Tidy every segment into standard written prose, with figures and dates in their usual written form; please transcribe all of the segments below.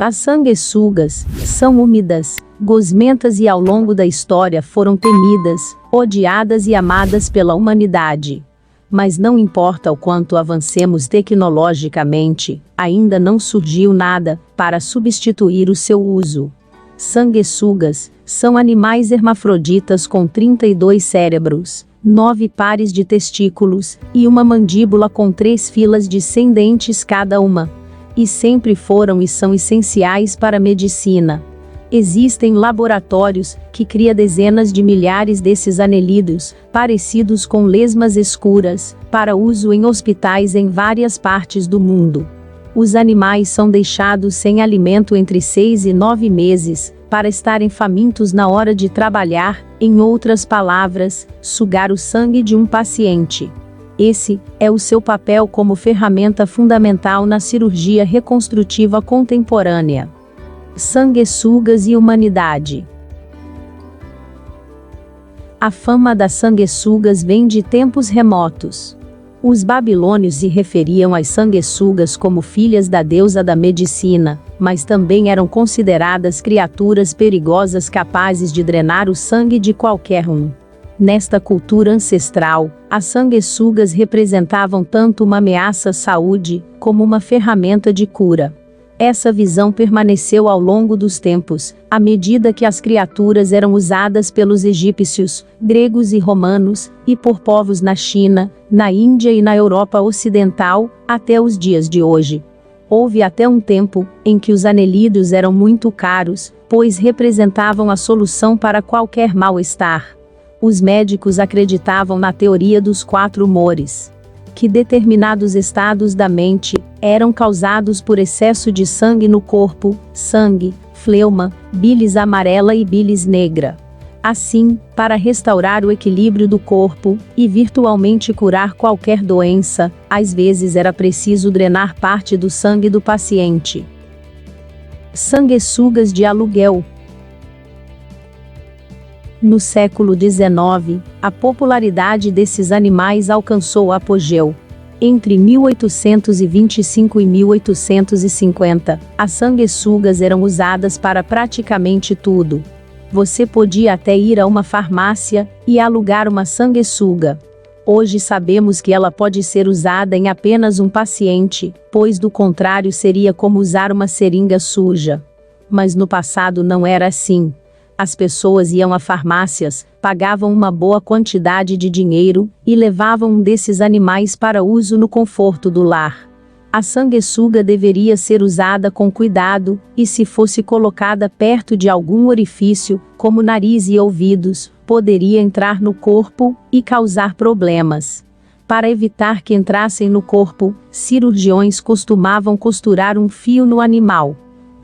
As sanguessugas são úmidas, gosmentas e ao longo da história foram temidas, odiadas e amadas pela humanidade. Mas não importa o quanto avancemos tecnologicamente, ainda não surgiu nada para substituir o seu uso. Sanguessugas são animais hermafroditas com 32 cérebros, 9 pares de testículos e uma mandíbula com 3 filas de 100 dentes cada uma. E sempre foram e são essenciais para a medicina. Existem laboratórios que criam dezenas de milhares desses anelídeos, parecidos com lesmas escuras, para uso em hospitais em várias partes do mundo. Os animais são deixados sem alimento entre 6 e 9 meses, para estarem famintos na hora de trabalhar, em outras palavras, sugar o sangue de um paciente. Esse é o seu papel como ferramenta fundamental na cirurgia reconstrutiva contemporânea. Sanguessugas e humanidade. A fama das sanguessugas vem de tempos remotos. Os babilônios se referiam às sanguessugas como filhas da deusa da medicina, mas também eram consideradas criaturas perigosas capazes de drenar o sangue de qualquer um. Nesta cultura ancestral, as sanguessugas representavam tanto uma ameaça à saúde, como uma ferramenta de cura. Essa visão permaneceu ao longo dos tempos, à medida que as criaturas eram usadas pelos egípcios, gregos e romanos, e por povos na China, na Índia e na Europa Ocidental, até os dias de hoje. Houve até um tempo em que os anelídeos eram muito caros, pois representavam a solução para qualquer mal-estar. Os médicos acreditavam na teoria dos 4 humores, que determinados estados da mente eram causados por excesso de sangue no corpo, sangue, fleuma, bilis amarela e bilis negra. Assim, para restaurar o equilíbrio do corpo e virtualmente curar qualquer doença, às vezes era preciso drenar parte do sangue do paciente. Sanguessugas de aluguel. No século XIX, a popularidade desses animais alcançou o apogeu. Entre 1825 e 1850, as sanguessugas eram usadas para praticamente tudo. Você podia até ir a uma farmácia e alugar uma sanguessuga. Hoje sabemos que ela pode ser usada em apenas um paciente, pois do contrário seria como usar uma seringa suja. Mas no passado não era assim. As pessoas iam a farmácias, pagavam uma boa quantidade de dinheiro, e levavam um desses animais para uso no conforto do lar. A sanguessuga deveria ser usada com cuidado, e se fosse colocada perto de algum orifício, como nariz e ouvidos, poderia entrar no corpo e causar problemas. Para evitar que entrassem no corpo, cirurgiões costumavam costurar um fio no animal.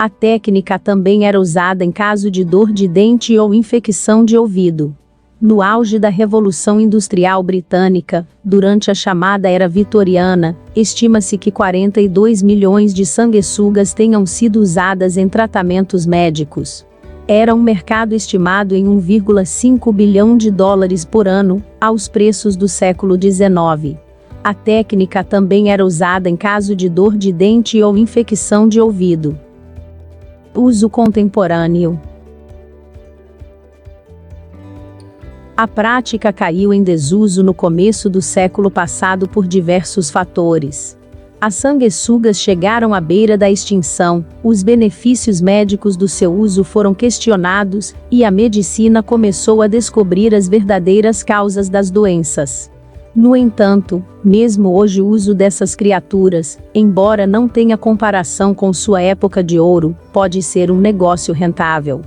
A técnica também era usada em caso de dor de dente ou infecção de ouvido. No auge da Revolução Industrial Britânica, durante a chamada Era Vitoriana, estima-se que 42 milhões de sanguessugas tenham sido usadas em tratamentos médicos. Era um mercado estimado em 1,5 bilhão de dólares por ano, aos preços do século XIX. A técnica também era usada em caso de dor de dente ou infecção de ouvido. Uso contemporâneo. A prática caiu em desuso no começo do século passado por diversos fatores. As sanguessugas chegaram à beira da extinção, os benefícios médicos do seu uso foram questionados, e a medicina começou a descobrir as verdadeiras causas das doenças. No entanto, mesmo hoje o uso dessas criaturas, embora não tenha comparação com sua época de ouro, pode ser um negócio rentável.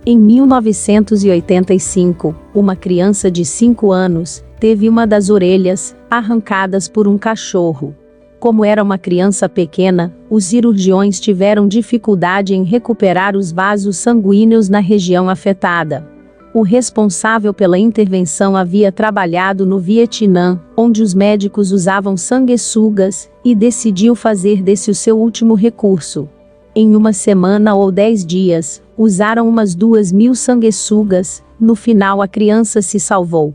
Em 1985, uma criança de 5 anos, teve uma das orelhas arrancadas por um cachorro. Como era uma criança pequena, os cirurgiões tiveram dificuldade em recuperar os vasos sanguíneos na região afetada. O responsável pela intervenção havia trabalhado no Vietnã, onde os médicos usavam sanguessugas, e decidiu fazer desse o seu último recurso. Em uma semana ou 10 dias, usaram umas 2.000 sanguessugas, no final a criança se salvou.